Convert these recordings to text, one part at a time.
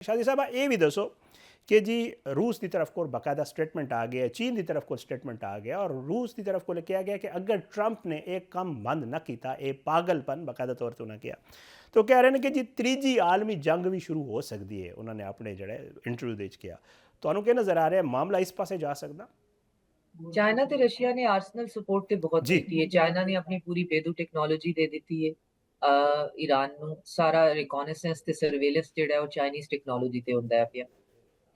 शादी साहब ये भी दसो कि जी रूस की तरफ को बाकायदा स्टेटमेंट आ गया, चीन की तरफ को स्टेटमेंट आ गया और रूस की तरफ को कहा गया कि अगर ट्रंप ने एक काम बंद न किया, ये पागलपन बाकायदा तौर पर उन्हें किया, तो कह रहे हैं कि जी तीजी आलमी जंग भी शुरू हो सकती है। उन्होंने अपने जड़े इंटरव्यू किया, तो क्या नज़र आ रहा है मामला इस पासे जा सकता? चाइना ते रशिया ने आर्सनल सपोर्ट ते बहुत जी दी है। चाइना ने अपनी पूरी बेदू टेक्नोलॉजी दे दी है ईरान ਨੂੰ ਸਾਰਾ ਰਿਕੋਨੈਸੈਂਸ ਤੇ ਸਰਵੇਲੈਂਸ ਜਿਹੜਾ ਉਹ ਚਾਈਨੀਜ਼ ਟੈਕਨੋਲੋਜੀ ਤੇ ਹੁੰਦਾ ਪਿਆ।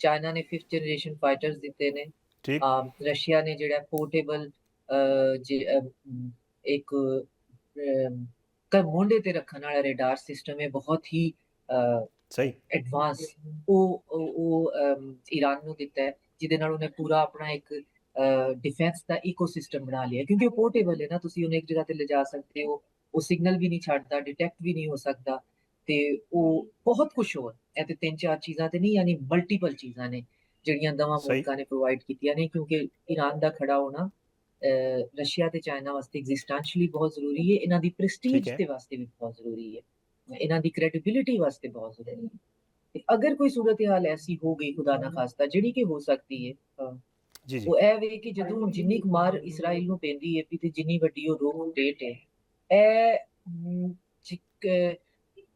ਚਾਈਨਾ ਨੇ 5th ਜਨਰੇਸ਼ਨ ਫਾਈਟਰਸ ਦਿੱਤੇ ਨੇ। ठीक ਰਸ਼ੀਆ ਨੇ ਜਿਹੜਾ ਪੋਰਟੇਬਲ ਇੱਕ ਮੁੰਡੇ ਤੇ ਰੱਖਣ ਵਾਲਾ ਰੇਡਾਰ ਸਿਸਟਮ ਹੈ ਬਹੁਤ ਹੀ सही ਐਡਵਾਂਸ ਉਹ ਈਰਾਨ ਨੂੰ ਦਿੱਤਾ ਹੈ ਜਿਹਦੇ ਨਾਲ ਉਹਨੇ ਪੂਰਾ ਆਪਣਾ ਇੱਕ ਡਿਫੈਂਸ ਦਾ ਇਕੋਸਿਸਟਮ ਬਣਾ ਲਿਆ ਕਿਉਂਕਿ ਉਹ ਪੋਰਟੇਬਲ ਹੈ ਨਾ ਤੁਸੀਂ ਉਹਨੂੰ ਇੱਕ ਜਗ੍ਹਾ ਤੇ ਲਿਜਾ ਸਕਦੇ ਹੋ ਉਹ ਸਿਗਨਲ ਵੀ ਨਹੀਂ ਛੱਡਦਾ ਡਿਟੈਕਟ ਵੀ ਨਹੀਂ ਹੋ ਸਕਦਾ ਤੇ ਉਹ ਬਹੁਤ ਕੁਝ ਹੋਰ ਇਹ ਤੇ ਤਿੰਨ ਚਾਰ ਚੀਜ਼ਾਂ ਤੇ ਨਹੀਂ ਯਾਨੀ ਮਲਟੀਪਲ ਚੀਜ਼ਾਂ ਨੇ ਜਿਹੜੀਆਂ ਦੋਵਾਂ सही ਮੁਲਕਾਂ ਨੇ ਪ੍ਰੋਵਾਈਡ ਕੀਤੀਆਂ ਨੇ ਕਿਉਂਕਿ ਈਰਾਨ ਦਾ ਖੜਾ ਹੋਣਾ ਰਸ਼ੀਆ ਤੇ ਚਾਈਨਾ ਵਾਸਤੇ ਐਗਜ਼ਿਸਟੈਂਸ਼ੀਅਲੀ ਬਹੁਤ ਜ਼ਰੂਰੀ ਹੈ ਇਹਨਾਂ ਦੀ ठीक ਪ੍ਰੈਸਟੀਜ है ਦੇ ਵਾਸਤੇ ਵੀ ਬਹੁਤ ਜ਼ਰੂਰੀ ਹੈ ਇਹਨਾਂ ਦੀ ਕ੍ਰੈਡੀਬਿਲਿਟੀ ਵਾਸਤੇ ਬਹੁਤ ਜ਼ਰੂਰੀ ਹੈ ਤੇ ਅਗਰ ਕੋਈ ਸੂਰਤ ਹਾਲ ਐਸੀ ਹੋ ਗਈ ਖੁਦਾ ਨਾ ਖਾਸਤਾ ਜਿਹੜੀ ਕਿ ਹੋ ਸਕਦੀ ਹੈ जी जी ਉਹ ਇਹ ਵੇ ਕਿ ਜਦੋਂ ਹੁਣ ਜਿੰਨੀ ਕੁ ਮਾਰ ਇਸਰਾਈਲ ਨੂੰ ਪੈਂਦੀ ਹੈ ਵੀ ਤੇ ਜਿੰਨੀ ਵੱਡੀ ਉਹ ਰੋਕ ਡੇਟ ਹੈ ਇਹ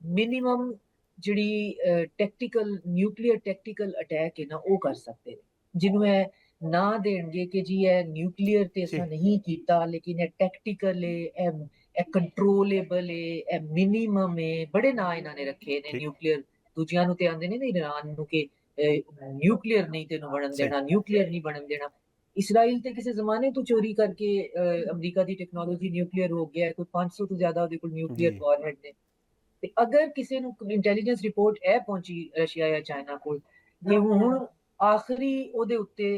ਮਿਨੀਮਮ ਜਿਹੜੀ ਟੈਕਟੀਕਲ ਨਿਊਕਲੀਅਰ ਟੈਕਟੀਕਲ ਅਟੈਕ ਹੈ ਨਾ ਉਹ ਕਰ ਸਕਦੇ ਨੇ ਜਿਹਨੂੰ ਇਹ ਨਾ ਦੇਣਗੇ ਕਿ ਜੀ ਇਹ ਨਿਊਕਲੀਅਰ ਤੇ जी ਅਸਾਂ ਨਹੀਂ ਕੀਤਾ ਲੇਕਿਨ ਇਹ ਟੈਕਟੀਕਲ ਹੈ ਇਹ ਕੰਟਰੋਲੇਬਲ ਹੈ ਇਹ ਮਿਨੀਮਮ ਹੈ ਬੜੇ ਨਾਂ ਇਹਨਾਂ ਨੇ ਰੱਖੇ ਨੇ ठीक ਨਿਊਕਲੀਅਰ ਦੂਜਿਆਂ ਨੂੰ ਤੇ ਆਉਂਦੇ ਨੇ ਨਾ ਈਰਾਨ ਨੂੰ ਕਿ ਨਿਊਕਲੀਅਰ ਨਹੀਂ ਤੈਨੂੰ ਬਣਨ सही ਦੇਣਾ ਨਿਊਕਲੀਅਰ ਨਹੀਂ ਬਣਨ ਦੇਣਾ ਇਸਰਾਈਲ ਤੇ ਕਿਸੇ ਜ਼ਮਾਨੇ ਤੋਂ ਚੋਰੀ ਕਰਕੇ ਅਮਰੀਕਾ ਦੀ ਟੈਕਨੋਲੋਜੀ ਨਿਊਕਲੀਅਰ ਹੋ ਗਿਆ ਕੋਈ 500 ਤੋਂ ਜ਼ਿਆਦਾ ਉਹਦੇ ਕੋਲ जी ਨਿਊਕਲੀਅਰ ਵਾਰਹੈਡ ਨੇ ਤੇ ਅਗਰ ਕਿਸੇ ਨੂੰ ਇੰਟੈਲੀਜੈਂਸ ਰਿਪੋਰਟ ਇਹ ਪਹੁੰਚੀ ਰਸ਼ੀਆ ਜਾਂ ਚਾਈਨਾ ਕੋਲ ਕਿ ਹੁਣ ਆਖਰੀ ਉਹਦੇ ਉੱਤੇ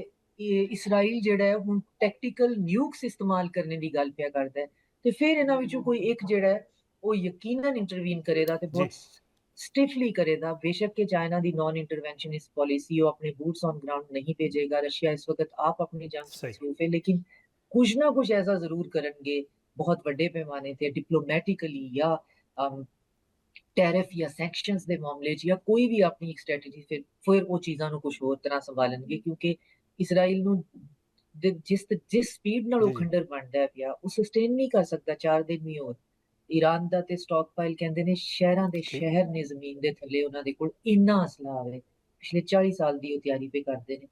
ਇਸਰਾਈਲ ਜਿਹੜਾ ਹੈ ਹੁਣ ਟੈਕਟੀਕਲ ਨਿਊਕਸ ਇਸਤੇਮਾਲ ਕਰਨ ਦੀ ਗੱਲ ਪਿਆ ਕਰਦਾ ਹੈ ਤੇ ਫਿਰ ਇਹਨਾਂ ਵਿੱਚੋਂ ਕੋਈ ਇੱਕ ਜਿਹੜਾ ਹੈ ਉਹ ਯਕੀਨਨ ਇੰਟਰਵੀਨ ਕਰੇਗਾ ਤੇ जी ਬਹੁਤ ਸਟਿਫਲੀ ਕਰੇਗਾ ਬੇਸ਼ੱਕ ਕਿ ਚਾਈਨਾ ਦੀ ਨਾਨ ਇੰਟਰਵੈਂਸ਼ਨਿਸਟ ਪਾਲਿਸੀ ਉਹ ਆਪਣੇ ਬੂਟਸ ਔਨ ਗਰਾਊਂਡ ਨਹੀਂ ਭੇਜੇਗਾ ਰਸ਼ੀਆ ਇਸ ਵਕਤ ਆਪ ਆਪਣੀ ਜੰਗ सही ਮਸਰੂਫ ਹੈ ਲੇਕਿਨ ਕੁਝ ਨਾ ਕੁਝ ਐਸਾ ਜ਼ਰੂਰ ਕਰਨਗੇ ਬਹੁਤ ਵੱਡੇ ਪੈਮਾਨੇ ਤੇ ਡਿਪਲੋਮੈਟਿਕਲੀ ਜਾਂ ਟੈਰਿਫ ਜਾਂ ਸੈਂਕਸ਼ਨਸ ਦੇ ਮਾਮਲੇ 'ਚ ਜਾਂ ਕੋਈ ਵੀ ਆਪਣੀ ਇੱਕ ਸਟ੍ਰੈਟਜੀ ਫਿਰ ਉਹ ਚੀਜ਼ਾਂ ਨੂੰ ਕੁਝ ਹੋਰ ਤਰ੍ਹਾਂ ਸੰਭਾਲਣਗੇ ਕਿਉਂਕਿ ਇਸਰਾਈਲ ਨੂੰ ਜਿਸ ਸਪੀਡ ਨਾਲ ਉਹ जी जी ਖੰਡਰ ਬਣਦਾ ਪਿਆ ਉਹ ਸਸਟੇਨ ਨਹੀਂ ਕਰ ਸਕਦਾ 4 ਦਿਨ ਵੀ ਹੋਰ ਈਰਾਨ ਦਾ ਤੇ ਸਟਾਕ ਪਾਈਲ ਕਹਿੰਦੇ ਨੇ ਸ਼ਹਿਰਾਂ ਦੇ ठीक ਸ਼ਹਿਰ ਨੇ ਜ਼ਮੀਨ ਦੇ ਥੱਲੇ ਉਹਨਾਂ ਦੇ ਕੋਲ ਇੰਨਾ ਅਸਲਾ ਆਵੇ ਪਿਛਲੇ 40 ਸਾਲ ਦੀ ਉਹ ਤਿਆਰੀ ਪੇ ਕਰਦੇ ਨੇ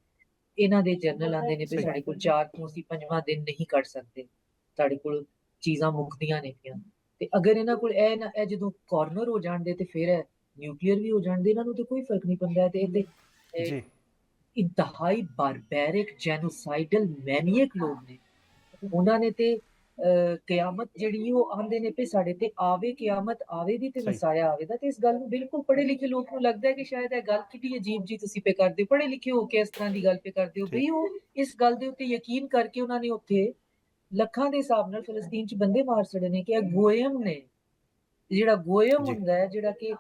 ਇਹਨਾਂ ਦੇ ਜਰਨਲ ਆਂਦੇ ਨੇ ਵੀ सही ਸਾਡੇ ਕੋਲ 4 ਤੋਂ ਅਸੀਂ 5ਵਾਂ ਦਿਨ ਨਹੀਂ ਕੱਢ ਸਕਦੇ ਸਾਡੇ ਕੋਲ ਚੀਜ਼ਾਂ ਮੁੱਕਦੀਆਂ ਨੇ ਪਿਆ ਤੇ ਅਗਰ ਇਹਨਾਂ ਕੋਲ ਇਹ ਜਦੋਂ ਕਾਰਨਰ ਹੋ ਜਾਣਦੇ ਤੇ ਫਿਰ ਨਿਊਕਲੀਅਰ ਵੀ ਹੋ ਜਾਣਦੇ ਇਹਨਾਂ ਨੂੰ ਤੇ ਕੋਈ ਫਰਕ ਨਹੀਂ ਪੈਂਦਾ ਤੇ ਇਹ ਤੇ जी ਇੰਤਹਾਈ ਬਾਰਬੈਰਿਕ ਜੈਨੋਸਾਈਡਲ ਮੈਨੀਅਕ ਲੋਕ ਨੇ ਉਹਨਾਂ ਨੇ ਤੇ ਕਿਆਮਤ ਜਿਹੜੀ ਉਹ ਆਂਦੇ ਨੇ ਪੇ ਸਾਡੇ ਤੇ ਆਵੇ ਕਿਆਮਤ ਆਵੇ ਦੀ ਤੇ सही ਮਸਾਇਆ ਆਵੇਗਾ ਤੇ ਇਸ ਗੱਲ ਨੂੰ ਬਿਲਕੁਲ ਪੜ੍ਹੇ ਲਿਖੇ ਲੋਕ ਨੂੰ ਲੱਗਦਾ ਹੈ ਕਿ ਸ਼ਾਇਦ ਇਹ ਗੱਲ ਕਿੰਨੀ ਅਜੀਬ ਜੀ ਤੁਸੀਂ ਪੇ ਕਰਦੇ ਹੋ ਪੜ੍ਹੇ ਲਿਖੇ ਹੋ ਕੇ ਇਸ ਤਰ੍ਹਾਂ ਦੀ ਗੱਲ ਪੇ ਕਰਦੇ ਹੋ ठीक ਬਈ ਉਹ ਇਸ ਗੱਲ ਦੇ ਉੱਤੇ ਯਕੀਨ ਕਰਕੇ ਉਹਨਾਂ ਨੇ ਉੱਥੇ ਲੱਖਾਂ ਦੇ ਹਿਸਾਬ ਨਾਲ ਫਲਸਤੀਨ 'ਚ ਬੰਦੇ ਮਾਰ ਛੜੇ ਨੇ ਕਿ ਇਹ ਗੋਇਮ ਨੇ ਜਿਹੜਾ ਗੋਇਮ जी ਹੁੰਦਾ ਹੈ ਜਿਹੜਾ ਕਿ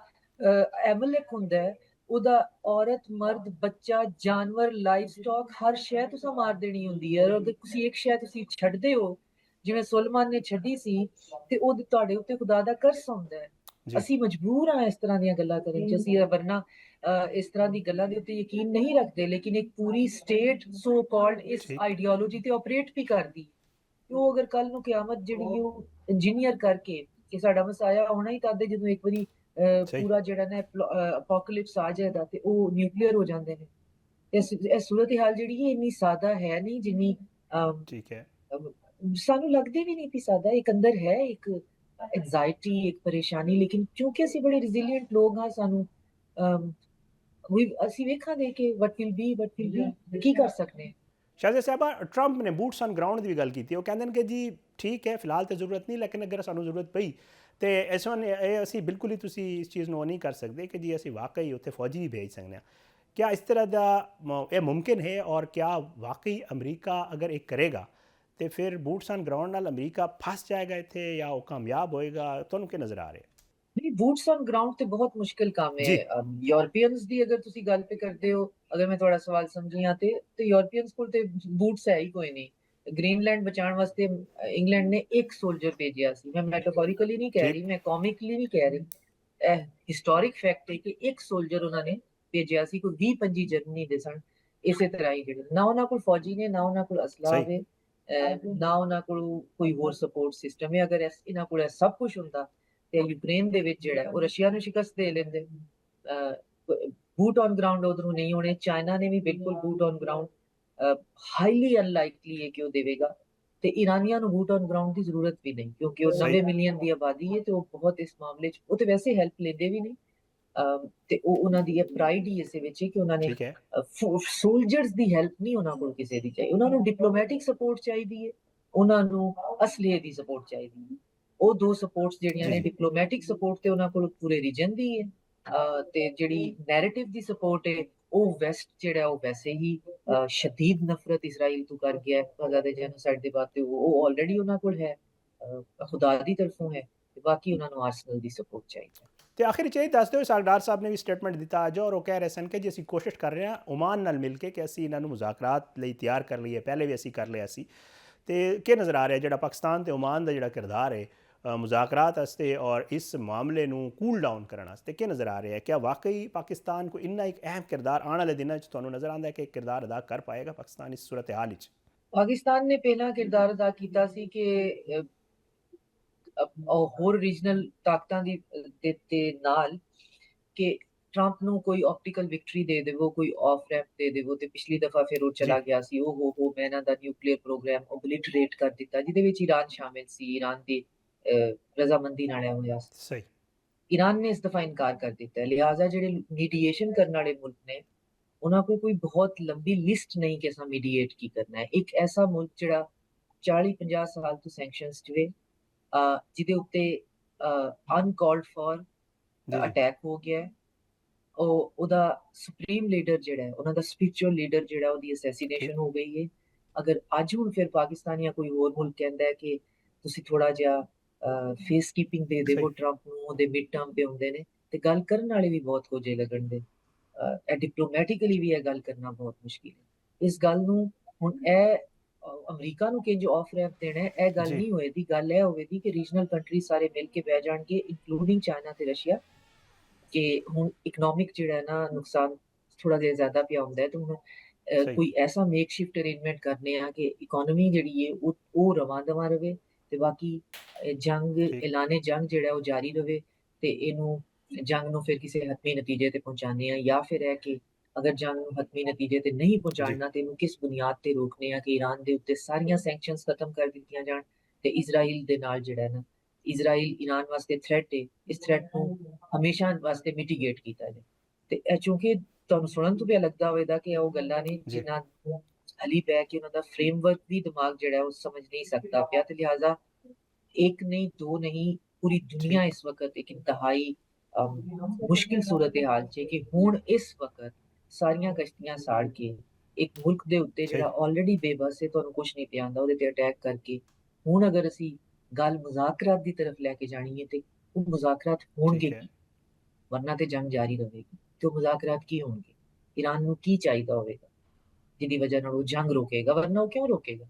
ਐਮਲਕ ਹੁੰਦਾ ਹੈ ਉਹਦਾ ਔਰਤ ਮਰਦ ਬੱਚਾ ਜਾਨਵਰ ਲਾਈਵ ਸਟਾਕ ਹਰ ਸ਼ੈ ਤੁਸੀਂ ਮਾਰ ਦੇਣੀ ਹੁੰਦੀ ਹੈ ਅਗਰ ਤੁਸੀਂ ਇੱਕ ਸ਼ੈ ਤੁਸੀਂ ਛੱਡਦੇ ਹੋ ਜਿਵੇਂ ਸੁਲਮਾਨ ਨੇ ਛੱਡੀ ਸੀ ਤੇ ਉਹ ਤੁਹਾਡੇ ਉੱਤੇ ਖੁਦਾ ਦਾ ਕਰਸ ਹੁੰਦਾ ਹੈ जी ਅਸੀਂ ਮਜਬੂਰ ਹਾਂ ਇਸ ਤਰ੍ਹਾਂ ਦੀਆਂ ਗੱਲਾਂ ਕਰਨ ਚ ਅਸੀਂ ਵਰਨਾ ਇਸ ਤਰ੍ਹਾਂ ਦੀ ਗੱਲਾਂ ਦੇ ਉੱਤੇ ਯਕੀਨ ਨਹੀਂ ਰੱਖਦੇ ਲੇਕਿਨ ਇੱਕ ਪੂਰੀ ਸਟੇਟ ਸੋ ਕਾਲਡ ਇਸ ठीक ਆਈਡੀਓਲੋਜੀ ਤੇ ਆਪਰੇਟ ਵੀ ਕਰਦੀ ਉਹ ਅਗਰ ਕੱਲ ਨੂੰ ਕਿਆਮਤ ਜਿਹੜੀ ਉਹ ਇੰਜੀਨੀਅਰ ਕਰਕੇ ਕਿ ਸਾਡਾ ਮਸਾਇਆ ਹੋਣਾ ਹੀ ਤਦ ਜਦੋਂ ਇੱਕ ਵਾਰੀ सही ਪੂਰਾ ਜਿਹੜਾ ਨਾ ਅਪੋਕਲਿਪਸ ਆ ਜਾਏਗਾ ਤੇ ਉਹ ਨਿਊਕਲੀਅਰ ਹੋ ਜਾਂਦੇ ਨੇ ਇਹ ਸੂਰਤ ਹਾਲ ਜਿਹੜੀ ਹੈ ਇੰਨੀ ਸਾਦਾ ਹੈ ਨਹੀਂ ਜਿੰਨੀ ठीक है ਸਾਨੂੰ ਲੱਗਦੀ ਵੀ ਨਹੀਂ ਕਿ ਸਾਦਾ ਇੱਕ ਅੰਦਰ ਹੈ ਇੱਕ ਐਂਜ਼ਾਇਟੀ ਇੱਕ ਪਰੇਸ਼ਾਨੀ ਲੇਕਿਨ ਕਿਉਂਕਿ ਅਸੀਂ ਬੜੇ ਰੈਜ਼ਿਲੀਐਂਟ ਲੋਕ ਹਾਂ ਸਾਨੂੰ ਅਸੀਂ ਵੇਖਾਂਗੇ ਕਿ ਵਟ ਵਿਲ ਬੀ ਕੀ ਕਰ ਸਕਦੇ ਹਾਂ शाहज़ाद साहबा ट्रंप ने बूट्स ऑन ग्राउंड की भी गल की वो कहते हैं कि जी ठीक है फिलहाल तो जरूरत नहीं लेकिन अगर सानू जरूरत पई तो इस असी बिल्कुल ही तुसी इस चीज़ को नहीं कर सकते कि जी असी वाकई उत्थे फौजी भी भेज सकते हैं क्या इस तरह का यह मुमकिन है और क्या वाकई अमरीका अगर एक करेगा तो फिर बूट्स ऑन ग्राउंड नाल अमरीका फस जाएगा इत्थे या वो कामयाब होएगा तुहानू क्या नज़र आ रहा है ਨਹੀਂ ਬੂਟਸ ਔਨ ਗਰਾਊਂਡ ਤੇ ਬਹੁਤ ਮੁਸ਼ਕਿਲ ਕੰਮ जी ਹੈ ਯੂਰਪੀਅਨਸ ਦੀ ਅਗਰ ਤੁਸੀਂ ਗੱਲ ਤੇ ਕਰਦੇ ਹੋ ਅਗਰ ਮੈਂ ਤੁਹਾਡਾ ਸਵਾਲ ਸਮਝੀਆਂ ਤੇ ਯੂਰਪੀਅਨਸ ਕੋਲ ਤੇ ਬੂਟਸ ਹੈ ਹੀ ਕੋਈ ਨਹੀਂ ਗ੍ਰੀਨਲੈਂਡ ਬਚਾਉਣ ਵਾਸਤੇ ਇੰਗਲੈਂਡ ਨੇ ਇੱਕ ਸੋਲਜਰ ਭੇਜਿਆ ਸੀ ਮੈਂ ਮੈਟਾਫੋਰਿਕਲੀ ਨਹੀਂ ਕਹਿ ਰਹੀ ठीक ਮੈਂ ਕਾਮਿਕਲੀ ਨਹੀਂ ਕਹਿ ਰਹੀ ਇਹ ਹਿਸਟੋਰਿਕ ਫੈਕਟ ਹੈ ਕਿ ਇੱਕ ਸੋਲਜਰ ਉਹਨਾਂ ਨੇ ਭੇਜਿਆ ਸੀ, ਕੋਈ 20-25 ਜਰਮਨੀ ਦੇ ਸਨ, ਇਸੇ ਤਰ੍ਹਾਂ ਹੀ ਜਿਹੜੇ ਨਾ ਉਹਨਾਂ ਕੋਲ ਫੌਜੀ ਨੇ, ਨਾ ਉਹਨਾਂ ਕੋਲ ਅਸਲਾ ਸਹੀ ਹੋਵੇ, ਨਾ ਉਹਨਾਂ ਕੋਲ ਕੋਈ ਹੋਰ ਸਪੋਰਟ ਸਿਸਟਮ ਹੈ। ਅਗਰ ਇਹਨਾਂ ਕੋਲ ਇਹ ਸਭ ਕੁਝ ਹੁੰਦਾ ਤੇ ਯੂਕਰੇਨ ਦੇ ਵਿੱਚ ਜਿਹੜਾ ਉਹ ਰਸ਼ੀਆ ਨੂੰ ਸ਼ਿਕਸਤ ਦੇ ਲੈਂਦੇ। ਬੂਟ ਔਨ ਗਰਾਊਂਡ ਉਧਰੋਂ ਨਹੀਂ ਹੋਣੇ। ਚਾਈਨਾ ਨੇ ਵੀ ਬਿਲਕੁਲ ਬੂਟ ਔਨ ਗਰਾਊਂਡ ਹਾਈਲੀ ਅਨਲਾਈਕਲੀ ਹੈ ਕਿ ਉਹ ਦੇਵੇਗਾ, ਤੇ ਇਰਾਨੀਆਂ ਨੂੰ ਬੂਟ ਔਨ ਗਰਾਊਂਡ ਦੀ ਜ਼ਰੂਰਤ ਵੀ ਨਹੀਂ, ਕਿਉਂਕਿ ਉਹ ਸਹੀ 90 ਮਿਲੀਅਨ ਦੀ ਆਬਾਦੀ ਹੈ ਤੇ ਉਹ ਬਹੁਤ ਇਸ ਮਾਮਲੇ 'ਚ ਉਹ ਤੇ ਵੈਸੇ ਹੈਲਪ ਲੈਂਦੇ ਵੀ ਨਹੀਂ। ਤੇ ਉਹ ਉਹਨਾਂ ਦੀ ਇਹ ਪ੍ਰਾਈਡ ਹੀ ਇਸੇ ਵਿੱਚ ਹੈ ਕਿ ਉਹਨਾਂ ਨੇ ਠੀਕ ਹੈ ਸੋਲਜਰਸ ਦੀ ਹੈਲਪ ਨਹੀਂ ਉਹਨਾਂ ਕੋਲ ਕਿਸੇ ਦੀ ਚਾਹੀਦੀ, ਉਹਨਾਂ ਨੂੰ ਡਿਪਲੋਮੈਟਿਕ ਸਪੋਰਟ ਚਾਹੀਦੀ ਹੈ, ਉਹਨਾਂ ਨੂੰ ਅਸਲੇ ਦੀ ਸਪੋਰਟ ਚਾਹੀਦੀ ਹੈ। ਉਹ ਦੋ ਸਪੋਰਟਸ ਜਿਹੜੀਆਂ ਨੇ, ਡਿਪਲੋਮੈਟਿਕ ਸਪੋਰਟ ਤੇ ਉਹਨਾਂ ਕੋਲ ਪੂਰੇ ਰੀਜਨ ਦੀ ਹੈ, ਤੇ ਜਿਹੜੀ ਨੈਰੇਟਿਵ ਦੀ ਸਪੋਰਟ ਹੈ ਉਹ ਵੈਸਟ ਜਿਹੜਾ ਉਹ ਵੈਸੇ ਹੀ ਸ਼ਦੀਦ ਨਫ਼ਰਤ ਇਜ਼ਰਾਈਲ ਤੋਂ ਕਰ ਗਿਆ ਗਜ਼ਾ ਦੇ ਜੈਨੋਸਾਈਡ ਦੇ ਬਾਅਦ, ਤੇ ਉਹ ਆਲਰੇਡੀ ਉਹਨਾਂ ਕੋਲ ਹੈ, ਖੁਦਾ ਦੀ ਤਰਫੋਂ ਹੈ, ਤੇ ਬਾਕੀ ਉਹਨਾਂ ਨੂੰ ਆਰਸਨਲ ਦੀ ਸਪੋਰਟ ਚਾਹੀਦੀ ਹੈ। ਤੇ ਆਖਿਰ 'ਚ ਇਹ ਦੱਸਦੇ ਹੋਏ ਸਰਦਾਰ ਸਾਹਿਬ ਨੇ ਵੀ ਸਟੇਟਮੈਂਟ ਦਿੱਤਾ ਅੱਜ, ਔਰ ਉਹ ਕਹਿ ਰਹੇ ਸਨ ਕਿ ਜੀ ਅਸੀਂ ਕੋਸ਼ਿਸ਼ ਕਰ ਰਹੇ ਹਾਂ ਓਮਾਨ ਨਾਲ ਮਿਲ ਕੇ ਕਿ ਅਸੀਂ ਇਹਨਾਂ ਨੂੰ ਮੁਜ਼ਾਕਰਾਤ ਲਈ ਤਿਆਰ ਕਰ ਲਈਏ, ਪਹਿਲੇ ਵੀ ਅਸੀਂ ਕਰ ਲਿਆ ਸੀ। ਤੇ ਕੀ ਨਜ਼ਰ ਆ ਰਿਹਾ ਜਿਹੜਾ ਪਾਕਿਸਤਾਨ ਤੇ ਓਮਾਨ ਦਾ ਜਿਹੜਾ ਕਿਰਦਾਰ ਹੈ ਮੁਜ਼ਾਕਰਾਤ ਵਾਸਤੇ ਔਰ ਇਸ ਮਾਮਲੇ ਨੂੰ ਕੂਲ ਡਾਊਨ ਕਰਨ ਵਾਸਤੇ, ਕੀ ਨਜ਼ਰ ਆ ਰਿਹਾ ਹੈ? ਕਿਆ ਵਾਕਈ ਪਾਕਿਸਤਾਨ ਕੋ ਇੰਨਾ ਇੱਕ ਅਹਿਮ ਕਿਰਦਾਰ ਆਉਣ ਵਾਲੇ ਦਿਨਾਂ 'ਚ ਤੁਹਾਨੂੰ ਨਜ਼ਰ ਆਉਂਦਾ ਹੈ ਕਿ ਕਿਰਦਾਰ ਅਦਾ ਕਰ ਪਾਏਗਾ ਪਾਕਿਸਤਾਨ ਇਸ ਸੂਰਤ ਹਾਲ ਵਿੱਚ? ਪਾਕਿਸਤਾਨ ਨੇ ਪਹਿਲਾਂ ਕਿਰਦਾਰ ਅਦਾ ਕੀਤਾ ਸੀ ਕਿ ਹੋਰ ਰੀਜਨਲ ਤਾਕਤਾਂ ਦੇ ਨਾਲ ਕਿ ਟਰੰਪ ਨੂੰ ਕੋਈ ਆਪਟੀਕਲ ਵਿਕਟਰੀ ਦੇ ਦੇਵੋ, ਕੋਈ ਆਫ ਰੈਂਪ ਦੇ ਦੇਵੋ, ਤੇ ਪਿਛਲੀ ਦਫਾ ਫਿਰ ਉਹ ਚਲਾ ਗਿਆ ਸੀ, ਉਹ ਮੈਂ ਇਹਨਾਂ ਦਾ ਨਿਊਕਲੀਅਰ ਪ੍ਰੋਗਰਾਮ ਓਬਲਿਟਰੇਟ ਕਰ ਦਿੱਤਾ, ਜਿਹਦੇ ਵਿੱਚ ਈਰਾਨ ਸ਼ਾਮਿਲ ਸੀ, ਈਰਾਨ ਦੀ ਰਜ਼ਾਮੰਦੀ ਨਾਲ ਹੋਇਆ ਸੀ। ਸਹੀ। ਈਰਾਨ ਨੇ ਇਸ ਦਫਾ ਇਨਕਾਰ ਕਰ ਦਿੱਤਾ, ਲਿਹਾਜ਼ਾ ਜਿਹੜੇ ਮੀਡੀਏਸ਼ਨ ਕਰਨ ਵਾਲੇ ਮੁਲਕ ਨੇ ਉਹਨਾਂ ਕੋਲ ਕੋਈ ਬਹੁਤ ਲੰਬੀ ਲਿਸਟ ਨਹੀਂ ਕਿ ਅਸਾਂ ਮੀਡੀਏਟ ਕੀ ਕਰਨਾ ਹੈ। ਇੱਕ ਐਸਾ ਮੁਲਕ ਜਿਹੜਾ 40-50 ਸਾਲ ਤੋਂ ਸੈਂਕਸ਼ਨਸ 'ਚ ਵੇ, ਜਿਹਦੇ ਉੱਤੇ ਅਨਕਾਲਡ ਫॉर ਅਟੈਕ ਹੋ ਗਿਆ ਹੈ, ਉਹਦਾ ਸੁਪਰੀਮ ਲੀਡਰ ਜਿਹੜਾ ਹੈ, ਉਹਨਾਂ ਦਾ ਸਪਿਰਿਚੁਅਲ ਲੀਡਰ ਜਿਹੜਾ, ਉਹਦੀ ਅਸੈਸੀਨੇਸ਼ਨ ਹੋ ਗਈ ਹੈ। ਅਗਰ ਅੱਜ ਹੁਣ ਫਿਰ ਪਾਕਿਸਤਾਨ ਜਾਂ ਕੋਈ ਹੋਰ ਮੁਲਕ ਕਹਿੰਦਾ ਹੈ ਕਿ ਤੁਸੀਂ ਥੋੜਾ ਜਿਹਾ ਫੇਸ ਕੀਪਿੰਗ ਦੇ ਦੇਵੋ ਟਰੰਪ ਨੂੰ, ਉਹਦੇ ਮਿਡ ਟਰਮ ਤੇ ਹੁੰਦੇ ਨੇ, ਤੇ ਗੱਲ ਕਰਨ ਵਾਲੇ ਵੀ ਬਹੁਤ ਕੁਝ ਲੱਗਣਦੇ। ਡਿਪਲੋਮੈਟਿਕਲੀ ਵੀ ਇਹ ਗੱਲ ਕਰਨਾ ਬਹੁਤ ਮੁਸ਼ਕਿਲ ਹੈ। ਇਸ ਗੱਲ ਨੂੰ ਹੁਣ ਇਹ ਅਮਰੀਕਾ ਨੂੰ ਕਿੰਜ ਆਫ ਰੈਂਪ ਦੇਣਾ ਹੈ, ਇਹ ਗੱਲ ਨਹੀਂ ਹੋਏਗੀ। ਗੱਲ ਇਹ ਹੋਵੇਗੀ ਕਿ ਰੀਜਨਲ ਕੰਟਰੀ ਸਾਰੇ ਮਿਲ ਕੇ ਬਹਿ ਜਾਣਗੇ, ਇਨਕਲੂਡਿੰਗ ਚਾਈਨਾ ਤੇ ਰਸ਼ੀਆ, ਕਿ ਹੁਣ ਇਕਨੋਮਿਕ ਜਿਹੜਾ ਨਾ ਨੁਕਸਾਨ ਥੋੜਾ ਜਿਹਾ ਜ਼ਿਆਦਾ ਪਿਆ ਹੁੰਦਾ ਹੈ, ਤੇ ਹੁਣ ਕੋਈ ਐਸਾ ਮੇਕਸ਼ਿਫਟ ਅਰੇਂਜਮੈਂਟ ਕਰਨੇ ਆ ਕਿ ਇਕਨੋਮੀ ਜਿਹੜੀ ਹੈ ਉਹ ਰਵਾਂ ਦਵਾਂ ਰਵੇ, ਤੇ ਬਾਕੀ ਜੰਗ ਐਲਾਨੇ ਜੰਗ ਜਿਹੜਾ ਉਹ ਜਾਰੀ ਰਵੇ, ਤੇ ਇਹਨੂੰ ਜੰਗ ਨੂੰ ਫਿਰ ਕਿਸੇ ਹਤਮੀ ਨਤੀਜੇ ਤੇ ਪਹੁੰਚਾਣੇ ਆ, ਜਾਂ ਫਿਰ ਹੈ ਕਿ ਅਗਰ ਜੰਗ ਨੂੰ ਹਤਮੀ ਨਤੀਜੇ ਤੇ ਨਹੀਂ ਪਹੁੰਚਾਉਣਾ ਤੇ ਇਹਨੂੰ ਕਿਸ ਬੁਨਿਆਦ ਤੇ ਰੋਕਨੇ ਆ ਕਿ ਈਰਾਨ ਦੇ ਉੱਤੇ ਸਾਰੀਆਂ ਸੈਂਕਸ਼ਨਸ ਖਤਮ ਕਰ ਦਿੱਤੀਆਂ ਜਾਣ, ਤੇ ਇਜ਼ਰਾਈਲ ਦੇ ਨਾਲ ਜਿਹੜਾ ਨਾ, ਇਜ਼ਰਾਈਲ ਈਰਾਨ ਵਾਸਤੇ ਥ੍ਰੈਟ ਹੈ, ਇਸ ਥ੍ਰੈਟ ਨੂੰ ਹਮੇਸ਼ਾ ਵਾਸਤੇ ਮਿਟੀਗੇਟ ਕੀਤਾ ਜਾਏ। ਤੇ ਇਹ ਚੂੰਕਿ ਤੁਹਾਨੂੰ ਸੁਣਨ ਤੋਂ ਵੀ ਲੱਗਦਾ ਹੋਵੇਗਾ ਕਿ ਉਹ ਗੱਲਾਂ ਨੇ ਜਿਨ੍ਹਾਂ ਨੂੰ ਹਲੀ ਪੈ ਕੇ ਉਹਨਾਂ ਦਾ ਫਰੇਮਵਰਕ ਵੀ ਦਿਮਾਗ ਜਿਹੜਾ ਉਹ ਸਮਝ ਨਹੀਂ ਸਕਦਾ ਪਿਆ, ਤੇ ਲਿਹਾਜ਼ਾ ਇੱਕ ਨਹੀਂ ਦੋ ਨਹੀਂ ਪੂਰੀ ਦੁਨੀਆ ਇਸ ਵਕਤ ਇੱਕ ਇੰਤਹਾਈ ਮੁਸ਼ਕਿਲ ਸੂਰਤ ਹਾਲ 'ਚ ਕਿ ਹੁਣ ਇਸ ਵਕਤ ਸਾਰੀਆਂ ਕਸ਼ਤੀਆਂ ਸਾੜ ਕੇ ਇੱਕ ਮੁਲਕ ਦੇ ਉੱਤੇ ਜਿਹੜਾ ਆਲਰੇਡੀ ਬੇਬਸ ਹੈ, ਤੁਹਾਨੂੰ ਕੁਝ ਨਹੀਂ ਪਿਆ ਆਉਂਦਾ, ਉਹਦੇ ਤੇ ਅਟੈਕ ਕਰਕੇ ਹੁਣ ਅਗਰ ਅਸੀਂ ਗੱਲ ਮੁਜ਼ਾਕਰਾਤ ਦੀ ਤਰਫ ਲੈ ਕੇ ਜਾਣੀ ਹੈ ਤੇ ਉਹ ਮੁਜ਼ਾਕਰਾਤ ਹੋਣਗੇ ਕੀ? ਵਰਨਾ ਤੇ ਜੰਗ ਜਾਰੀ ਰਹੇਗੀ। ਤੇ ਉਹ ਮੁਜ਼ਾਕਰਾਤ ਕੀ ਹੋਣਗੇ? ਈਰਾਨ ਨੂੰ ਕੀ ਚਾਹੀਦਾ ਹੋਵੇਗਾ ਜਿਹਦੀ ਵਜ੍ਹਾ ਨਾਲ ਉਹ ਜੰਗ ਰੋਕੇਗਾ? ਵਰਨਾ ਉਹ ਕਿਉਂ ਰੋਕੇਗਾ?